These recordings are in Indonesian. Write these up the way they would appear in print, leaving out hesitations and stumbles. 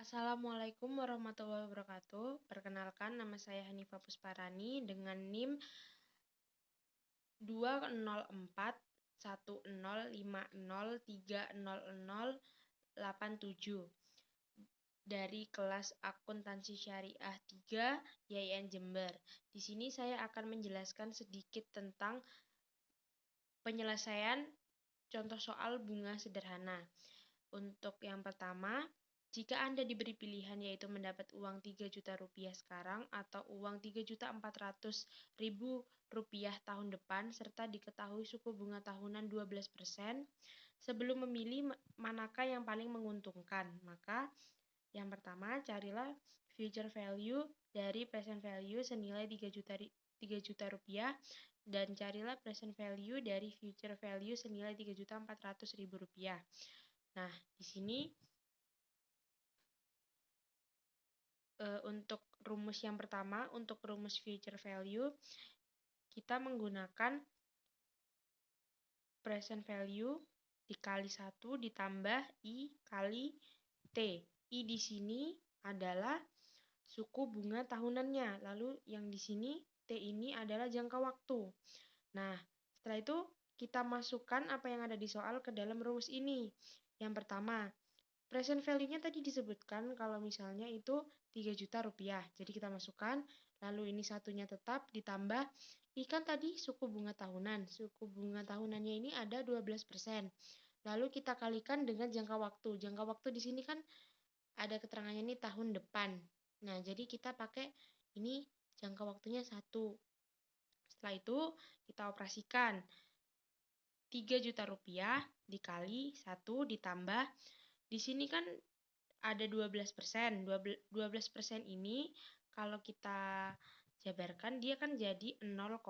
Assalamualaikum warahmatullahi wabarakatuh. Perkenalkan, nama saya Hanifah Pusparani dengan NIM 2041050300087 dari kelas Akuntansi Syariah 3 YIN Jember. Di sini saya akan menjelaskan sedikit tentang penyelesaian contoh soal bunga sederhana. Untuk yang pertama, jika Anda diberi pilihan yaitu mendapat uang 3 juta rupiah sekarang atau uang 3.400.000 rupiah tahun depan serta diketahui suku bunga tahunan 12%, sebelum memilih manakah yang paling menguntungkan, maka yang pertama carilah future value dari present value senilai 3 juta rupiah dan carilah present value dari future value senilai 3.400.000 rupiah. Nah, di sini untuk rumus yang pertama, untuk rumus future value, kita menggunakan present value dikali 1 ditambah I kali T. I di sini adalah suku bunga tahunannya, lalu yang di sini T ini adalah jangka waktu. Nah, setelah itu kita masukkan apa yang ada di soal ke dalam rumus ini. Yang pertama, present value-nya tadi disebutkan kalau misalnya itu 3 juta rupiah. Jadi kita masukkan, lalu ini satunya tetap ditambah, ikan tadi suku bunga tahunan. Suku bunga tahunannya ini ada 12%. Lalu kita kalikan dengan jangka waktu. Jangka waktu di sini kan ada keterangannya ini tahun depan. Nah, jadi kita pakai ini jangka waktunya 1. Setelah itu kita operasikan 3 juta rupiah dikali 1 ditambah, di sini kan ada 12%. 12% ini kalau kita jabarkan dia kan jadi 0,12.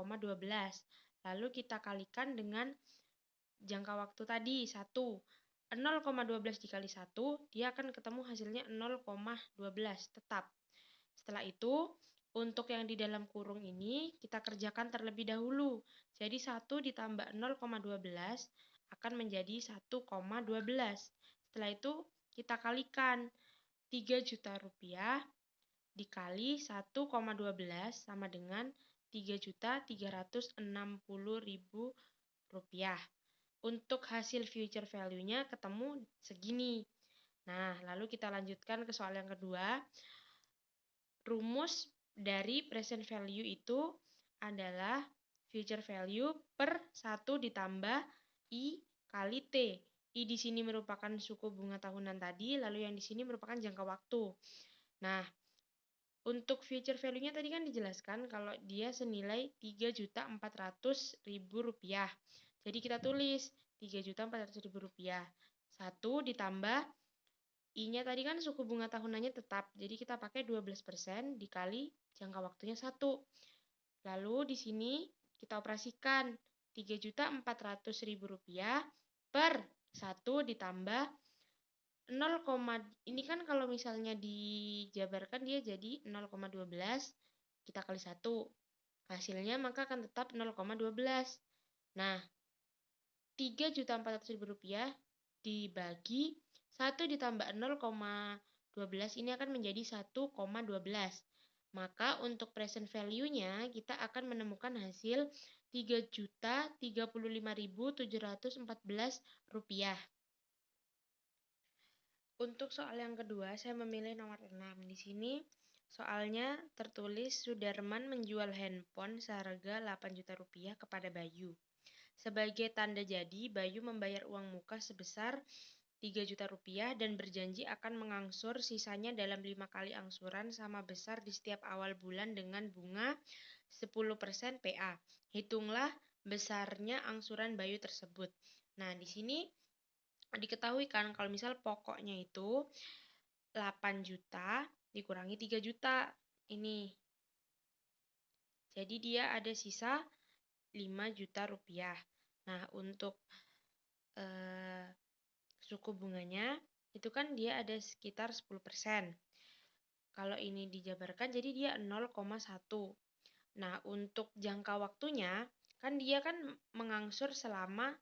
Lalu kita kalikan dengan jangka waktu tadi 1. 0,12 dikali 1 dia akan ketemu hasilnya 0,12 tetap. Setelah itu untuk yang di dalam kurung ini kita kerjakan terlebih dahulu. Jadi 1 ditambah 0,12 akan menjadi 1,12. Setelah itu kita kalikan 3 juta rupiah dikali 1,12 sama dengan 3.360.000 rupiah. Untuk hasil future value-nya ketemu segini. Nah, lalu kita lanjutkan ke soal yang kedua. Rumus dari present value itu adalah future value per 1 ditambah I kali T. I di sini merupakan suku bunga tahunan tadi, lalu yang di sini merupakan jangka waktu. Nah, untuk future value-nya tadi kan dijelaskan kalau dia senilai 3.400.000 rupiah. Jadi kita tulis 3.400.000 rupiah. 1 ditambah I-nya tadi kan suku bunga tahunannya tetap. Jadi kita pakai 12% dikali jangka waktunya 1. Lalu di sini kita operasikan 3.400.000 rupiah per 1 ditambah 0, ini kan kalau misalnya dijabarkan dia jadi 0,12 kita kali 1. Hasilnya maka akan tetap 0,12. Nah, 3.400.000 rupiah dibagi 1 ditambah 0,12 ini akan menjadi 1,12. Maka untuk present value-nya kita akan menemukan hasil 3.035.714 rupiah. Untuk soal yang kedua, saya memilih nomor 6. Di sini soalnya tertulis Sudarman menjual handphone seharga 8 juta rupiah kepada Bayu. Sebagai tanda jadi, Bayu membayar uang muka sebesar 3 juta rupiah dan berjanji akan mengangsur sisanya dalam 5 kali angsuran sama besar di setiap awal bulan dengan bunga 10% PA. Hitunglah besarnya angsuran Bayu tersebut. Nah, di sini diketahui kan kalau misal pokoknya itu 8 juta dikurangi 3 juta ini. Jadi dia ada sisa 5 juta rupiah. Nah, untuk suku bunganya itu kan dia ada sekitar 10%. Kalau ini dijabarkan jadi dia 0,1. Nah, untuk jangka waktunya kan dia kan mengangsur selama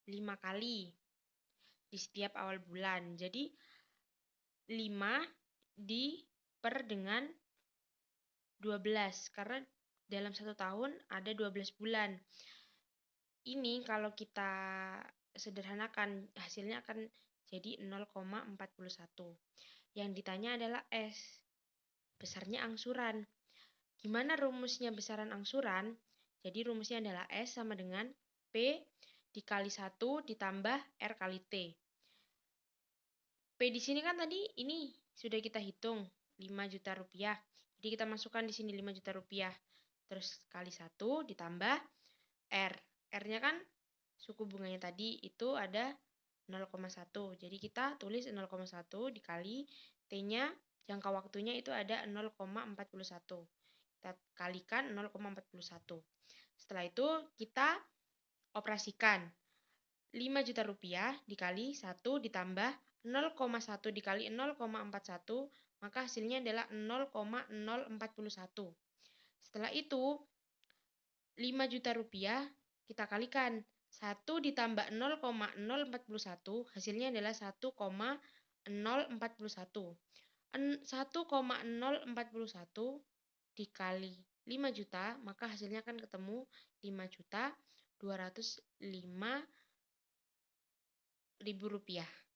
5 kali di setiap awal bulan. Jadi 5 diper dengan 12 karena dalam 1 tahun ada 12 bulan. Ini kalau kita sederhanakan hasilnya akan jadi 0,41. Yang ditanya adalah S, besarnya angsuran. Gimana rumusnya besaran angsuran? Jadi rumusnya adalah S sama dengan P dikali 1 ditambah R kali T. P di sini kan tadi ini sudah kita hitung 5 juta rupiah. Jadi kita masukkan di sini 5 juta rupiah. Terus kali 1 ditambah R. R-nya kan suku bunganya tadi itu ada 0,1. Jadi kita tulis 0,1 dikali T-nya jangka waktunya itu ada 0,41. Kita kalikan 0,41. Setelah itu kita operasikan 5 juta rupiah dikali 1 ditambah 0,1 dikali 0,41, maka hasilnya adalah 0,041. Setelah itu 5 juta rupiah kita kalikan 1 ditambah 0,041 hasilnya adalah 1,041. 1,041 dikali 5 juta maka hasilnya akan ketemu 5.205.000 rupiah.